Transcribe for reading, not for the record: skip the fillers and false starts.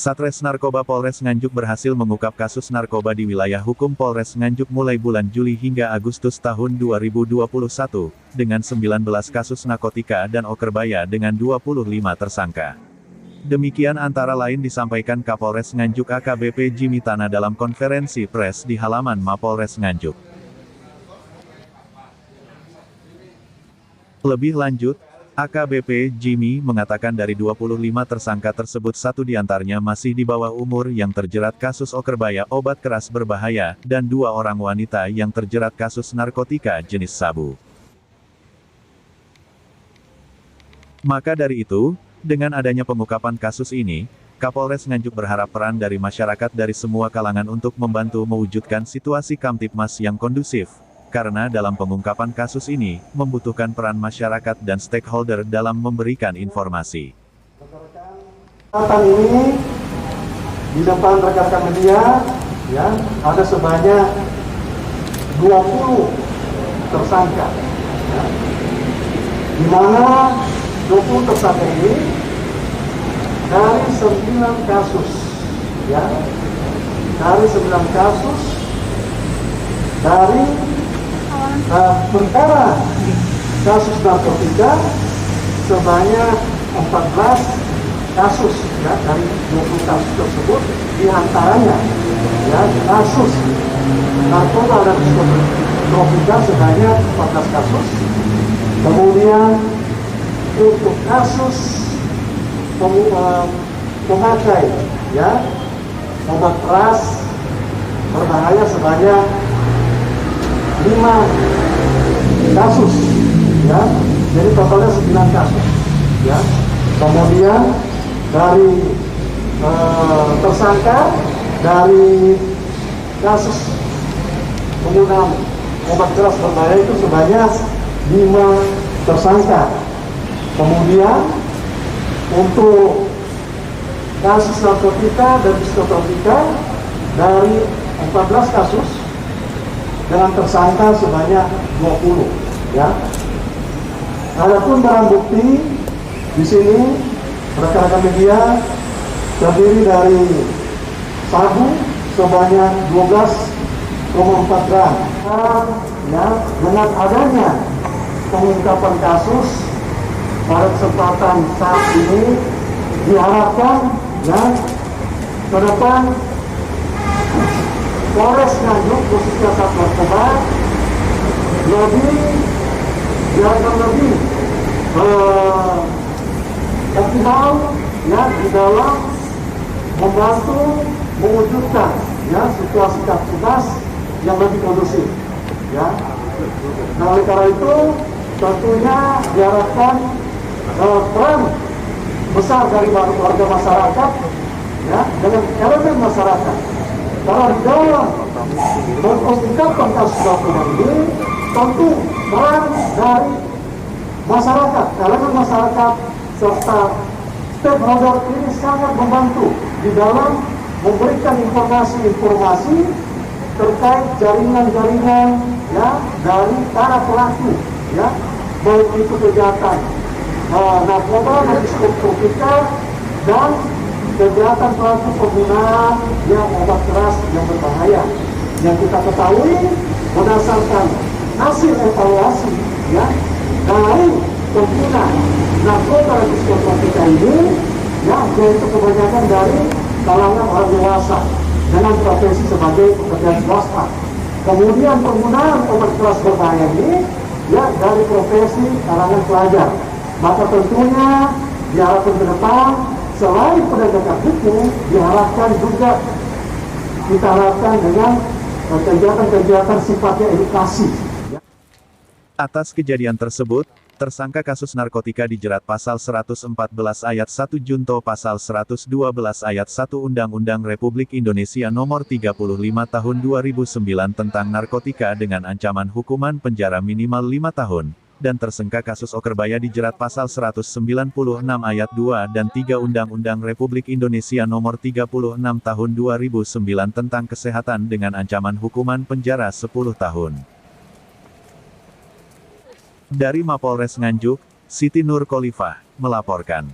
Satres Narkoba Polres Nganjuk berhasil mengungkap kasus narkoba di wilayah hukum Polres Nganjuk mulai bulan Juli hingga Agustus tahun 2021, dengan 19 kasus narkotika dan okerbaya dengan 25 tersangka. Demikian antara lain disampaikan Kapolres Nganjuk AKBP Jimmy Tana dalam konferensi pers di halaman Mapolres Nganjuk. Lebih lanjut, AKBP Jimmy mengatakan dari 25 tersangka tersebut satu diantaranya masih di bawah umur yang terjerat kasus okerbaya obat keras berbahaya, dan 2 orang wanita yang terjerat kasus narkotika jenis sabu. Maka dari itu, dengan adanya pengungkapan kasus ini, Kapolres Nganjuk berharap peran dari masyarakat dari semua kalangan untuk membantu mewujudkan situasi Kamtipmas yang kondusif. Karena dalam pengungkapan kasus ini, membutuhkan peran masyarakat dan stakeholder dalam memberikan informasi. Kesempatan ini, di depan rekan-rekan media, ya, ada sebanyak 20 tersangka. Ya. Di mana 20 tersangka ini, dari 9 kasus, ya, dari 9 kasus, dari perkara kasus narkotika sebanyak 14 kasus, ya, dari 20 kasus tersebut diantaranya, ya, kasus narkoba dan psikotropika sebanyak 14 kasus. Kemudian untuk kasus pemakai, ya, obat keras berbahaya sebanyak 5 kasus, ya, jadi totalnya 9 kasus, ya. Kemudian dari tersangka dari kasus penggunaan obat keras berbahaya itu sebanyak 5 tersangka. Kemudian untuk kasus narkotika dan psikotropika dari 14 kasus dengan tersangka sebanyak 20, ya. Adapun barang bukti di sini rekan-rekan media terdiri dari sabu sebanyak 12,4 gram. Ya, dengan adanya pengungkapan kasus pada kesempatan saat ini diharapkan, ya, ke depan Polres Nganjuk khususnya Sat Narkoba diharapkan lebih optimal, ya, di dalam membantu mewujudkan, ya, situasi Kamtipmas yang lebih kondusif, ya. Nah, oleh karena itu tentunya diharapkan peran besar dari warga masyarakat, ya, dengan elemen masyarakat. Karena di dalam mengungkapkan kasus narkoba ini, tentu peran dari masyarakat, elemen masyarakat serta stakeholder ini sangat membantu di dalam memberikan informasi-informasi terkait jaringan-jaringan, ya, dari para pelaku, ya, baik itu kejahatan narkoba dan psikotropika dan kejahatan pelaku penggunaan yang obat keras yang berbahaya. Yang kita ketahui berdasarkan hasil evaluasi, ya, dari pengguna narkoba dan psikotropika ini, ya, yaitu kebanyakan dari kalangan orang dewasa dengan profesi sebagai pekerjaan swasta. Kemudian penggunaan obat keras berbahaya ini, ya, dari profesi kalangan pelajar. Maka tentunya diharapkan ke depan selain penegakan hukum, diharapkan juga kita harapkan dengan kegiatan-kegiatan sifatnya edukasi. Atas kejadian tersebut, tersangka kasus narkotika dijerat pasal 114 ayat 1 Junto pasal 112 ayat 1 Undang-Undang Republik Indonesia Nomor 35 Tahun 2009 tentang narkotika dengan ancaman hukuman penjara minimal 5 tahun. Dan tersangka kasus okerbaya dijerat pasal 196 ayat 2 dan 3 Undang-Undang Republik Indonesia Nomor 36 Tahun 2009 tentang kesehatan dengan ancaman hukuman penjara 10 tahun. Dari Mapolres Nganjuk, Siti Nur Khalifah melaporkan.